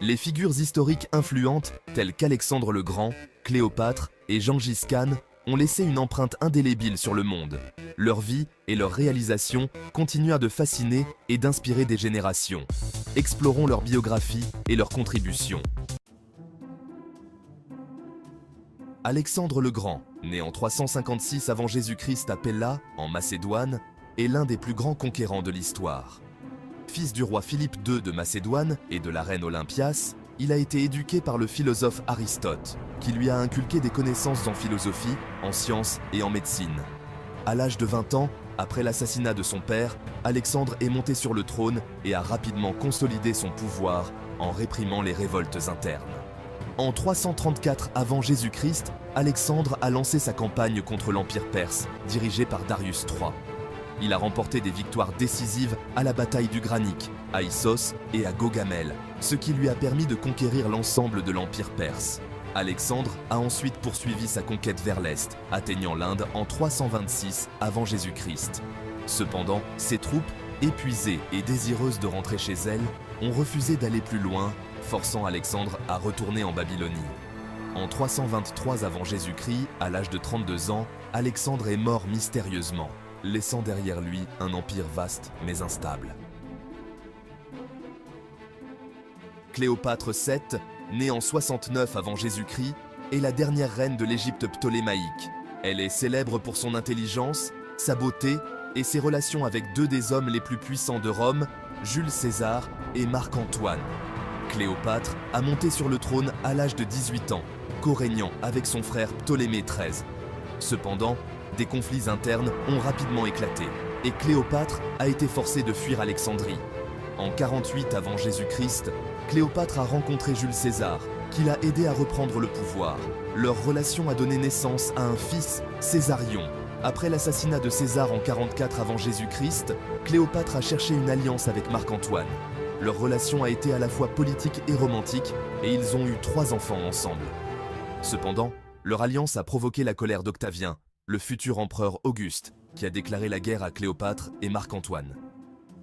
Les figures historiques influentes, telles qu'Alexandre le Grand, Cléopâtre et Gengis Khan, ont laissé une empreinte indélébile sur le monde. Leur vie et leurs réalisations continuent de fasciner et d'inspirer des générations. Explorons leur biographie et leurs contributions. Alexandre le Grand, né en 356 avant Jésus-Christ à Pella, en Macédoine, est l'un des plus grands conquérants de l'histoire. Fils du roi Philippe II de Macédoine et de la reine Olympias, il a été éduqué par le philosophe Aristote, qui lui a inculqué des connaissances en philosophie, en sciences et en médecine. À l'âge de 20 ans, après l'assassinat de son père, Alexandre est monté sur le trône et a rapidement consolidé son pouvoir en réprimant les révoltes internes. En 334 avant Jésus-Christ, Alexandre a lancé sa campagne contre l'Empire perse, dirigé par Darius III. Il a remporté des victoires décisives à la bataille du Granique, à Issos et à Gaugamel, ce qui lui a permis de conquérir l'ensemble de l'Empire perse. Alexandre a ensuite poursuivi sa conquête vers l'Est, atteignant l'Inde en 326 avant Jésus-Christ. Cependant, ses troupes, épuisées et désireuses de rentrer chez elles, ont refusé d'aller plus loin, forçant Alexandre à retourner en Babylonie. En 323 avant Jésus-Christ, à l'âge de 32 ans, Alexandre est mort mystérieusement, laissant derrière lui un empire vaste mais instable. Cléopâtre VII, née en 69 avant Jésus-Christ, est la dernière reine de l'Égypte ptolémaïque. Elle est célèbre pour son intelligence, sa beauté et ses relations avec deux des hommes les plus puissants de Rome, Jules César et Marc-Antoine. Cléopâtre a monté sur le trône à l'âge de 18 ans, co-régnant avec son frère Ptolémée XIII. Cependant, des conflits internes ont rapidement éclaté et Cléopâtre a été forcée de fuir Alexandrie. En 48 avant Jésus-Christ, Cléopâtre a rencontré Jules César, qui l'a aidé à reprendre le pouvoir. Leur relation a donné naissance à un fils, Césarion. Après l'assassinat de César en 44 avant Jésus-Christ, Cléopâtre a cherché une alliance avec Marc-Antoine. Leur relation a été à la fois politique et romantique, et ils ont eu 3 enfants ensemble. Cependant, leur alliance a provoqué la colère d'Octavien, le futur empereur Auguste, qui a déclaré la guerre à Cléopâtre et Marc-Antoine.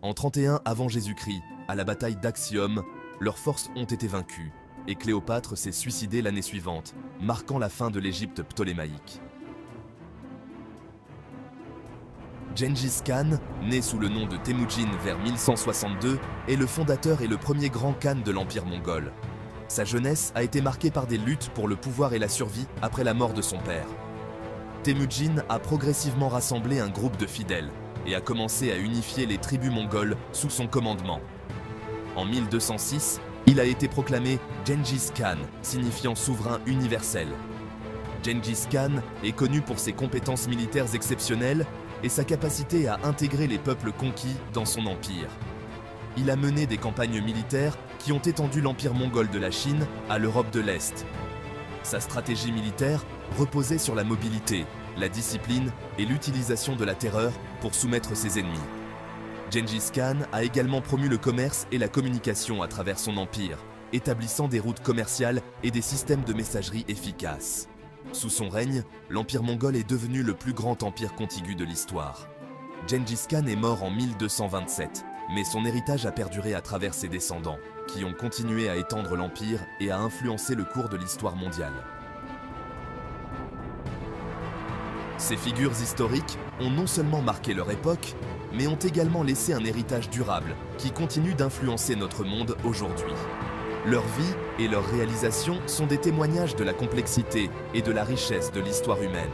En 31 avant Jésus-Christ, à la bataille d'Actium, leurs forces ont été vaincues, et Cléopâtre s'est suicidée l'année suivante, marquant la fin de l'Égypte ptolémaïque. Gengis Khan, né sous le nom de Temujin vers 1162, est le fondateur et le premier grand khan de l'Empire mongol. Sa jeunesse a été marquée par des luttes pour le pouvoir et la survie après la mort de son père. Temujin a progressivement rassemblé un groupe de fidèles et a commencé à unifier les tribus mongoles sous son commandement. En 1206, il a été proclamé Gengis Khan, signifiant souverain universel. Gengis Khan est connu pour ses compétences militaires exceptionnelles et sa capacité à intégrer les peuples conquis dans son empire. Il a mené des campagnes militaires qui ont étendu l'empire mongol de la Chine à l'Europe de l'Est. Sa stratégie militaire reposait sur la mobilité, la discipline et l'utilisation de la terreur pour soumettre ses ennemis. Gengis Khan a également promu le commerce et la communication à travers son empire, établissant des routes commerciales et des systèmes de messagerie efficaces. Sous son règne, l'Empire mongol est devenu le plus grand empire contigu de l'histoire. Gengis Khan est mort en 1227, mais son héritage a perduré à travers ses descendants, qui ont continué à étendre l'empire et à influencer le cours de l'histoire mondiale. Ces figures historiques ont non seulement marqué leur époque, mais ont également laissé un héritage durable qui continue d'influencer notre monde aujourd'hui. Leur vie et leurs réalisations sont des témoignages de la complexité et de la richesse de l'histoire humaine.